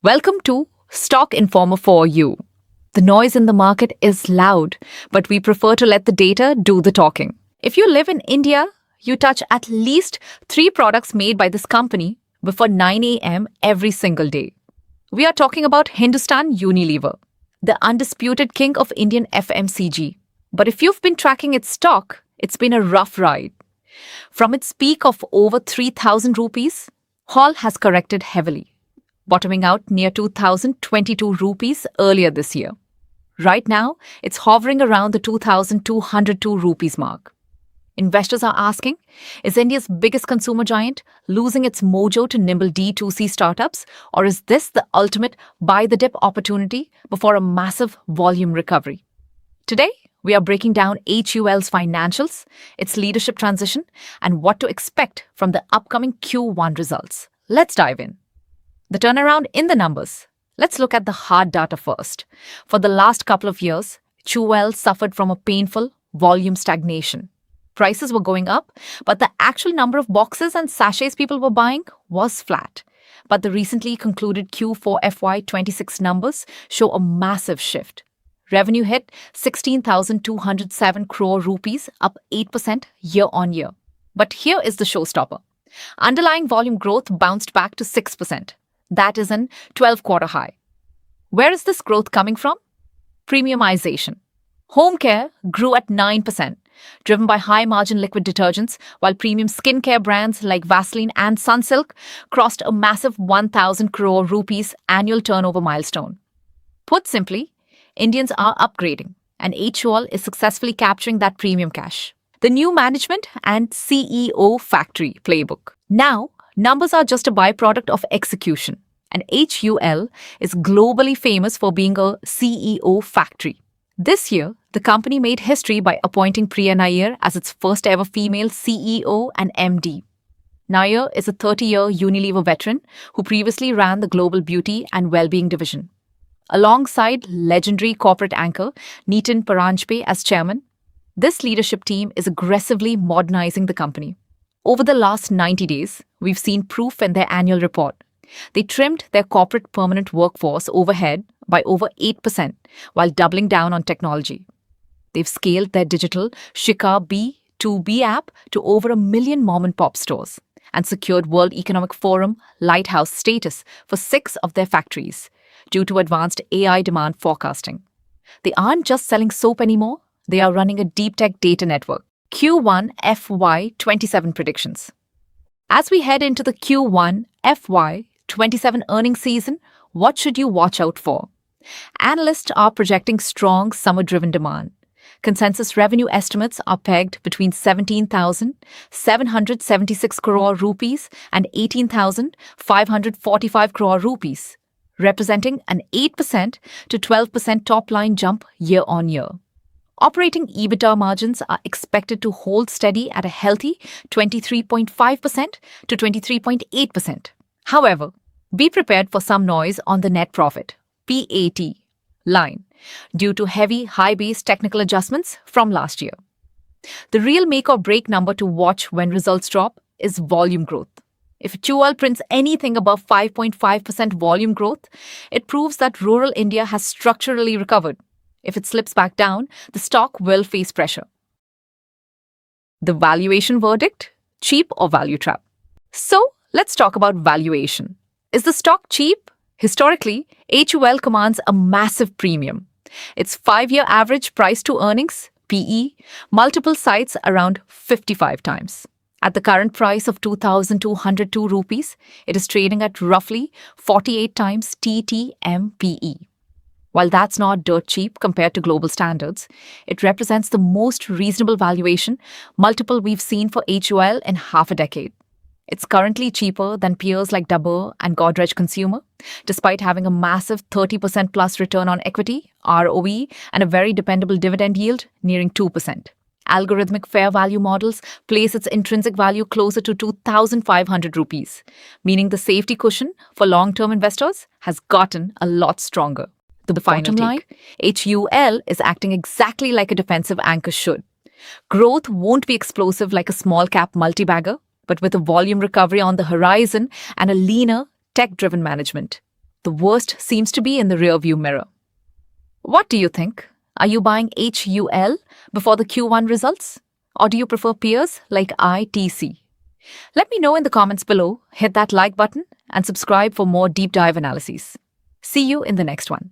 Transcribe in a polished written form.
Welcome to Stock Informer for You. The noise in the market is loud, but we prefer to let the data do the talking. If you live in India, you touch at least 3 products made by this company before 9 a.m. every single day. We are talking about Hindustan Unilever, the undisputed king of Indian FMCG. But if you've been tracking its stock, it's been a rough ride. From its peak of over 3,000 rupees, HUL has corrected heavily, bottoming out near 2,022 rupees earlier this year. Right now, it's hovering around the 2,202 rupees mark. Investors are asking, is India's biggest consumer giant losing its mojo to nimble D2C startups, or is this the ultimate buy-the-dip opportunity before a massive volume recovery? Today, we are breaking down HUL's financials, its leadership transition, and what to expect from the upcoming Q1 results. Let's dive in. The turnaround in the numbers. Let's look at the hard data first. For the last couple of years, HUL suffered from a painful volume stagnation. Prices were going up, but the actual number of boxes and sachets people were buying was flat. But the recently concluded Q4 FY27 numbers show a massive shift. Revenue hit 16,207 crore rupees, up 8% year-on-year. But here is the showstopper. Underlying volume growth bounced back to 6%. That is an 12-quarter high. Where is this growth coming from? Premiumization. Home care grew at 9%, driven by high-margin liquid detergents, while premium skincare brands like Vaseline and Sunsilk crossed a massive 1,000 crore rupees annual turnover milestone. Put simply, Indians are upgrading, and HUL is successfully capturing that premium cash. The new management and CEO factory playbook. Now, numbers are just a byproduct of execution, and HUL is globally famous for being a CEO factory. This year, the company made history by appointing Priya Nair as its first ever female CEO and MD. Nair is a 30-year Unilever veteran who previously ran the global beauty and well-being division. Alongside legendary corporate anchor Nitin Paranjpe as chairman, this leadership team is aggressively modernizing the company. Over the last 90 days, we've seen proof in their annual report. They trimmed their corporate permanent workforce overhead by over 8% while doubling down on technology. They've scaled their digital Shikha B2B app to over 1 million mom-and-pop stores and secured World Economic Forum Lighthouse status for 6 of their factories due to advanced AI demand forecasting. They aren't just selling soap anymore, they are running a deep tech data network. Q1 FY27 predictions. As we head into the Q1 FY27 earnings season, what should you watch out for? Analysts are projecting strong summer-driven demand. Consensus revenue estimates are pegged between 17,776 crore rupees and 18,545 crore rupees, representing an 8% to 12% top-line jump year-on-year. Operating EBITDA margins are expected to hold steady at a healthy 23.5% to 23.8%. However, be prepared for some noise on the net profit (PAT) line due to heavy high-base technical adjustments from last year. The real make-or-break number to watch when results drop is volume growth. If HUL prints anything above 5.5% volume growth, it proves that rural India has structurally recovered. If it slips back down, the stock will face pressure. The valuation verdict? Cheap or value trap? So, let's talk about valuation. Is the stock cheap? Historically, HUL commands a massive premium. Its 5-year average price to earnings, PE, multiple sites around 55 times. At the current price of 2,202 rupees, it is trading at roughly 48 times TTM/PE. While that's not dirt cheap compared to global standards, it represents the most reasonable valuation multiple we've seen for HUL in half a decade. It's currently cheaper than peers like Dabur and Godrej Consumer, despite having a massive 30% plus return on equity, ROE, and a very dependable dividend yield nearing 2%. Algorithmic fair value models place its intrinsic value closer to 2,500 rupees, meaning the safety cushion for long-term investors has gotten a lot stronger. The bottom line, HUL is acting exactly like a defensive anchor should. Growth won't be explosive like a small-cap multi-bagger, but with a volume recovery on the horizon and a leaner, tech-driven management, The worst seems to be in the rearview mirror. What do you think? Are you buying HUL before the Q1 results? Or do you prefer peers like ITC? Let me know in the comments below, hit that like button, and subscribe for more deep dive analyses. See you in the next one.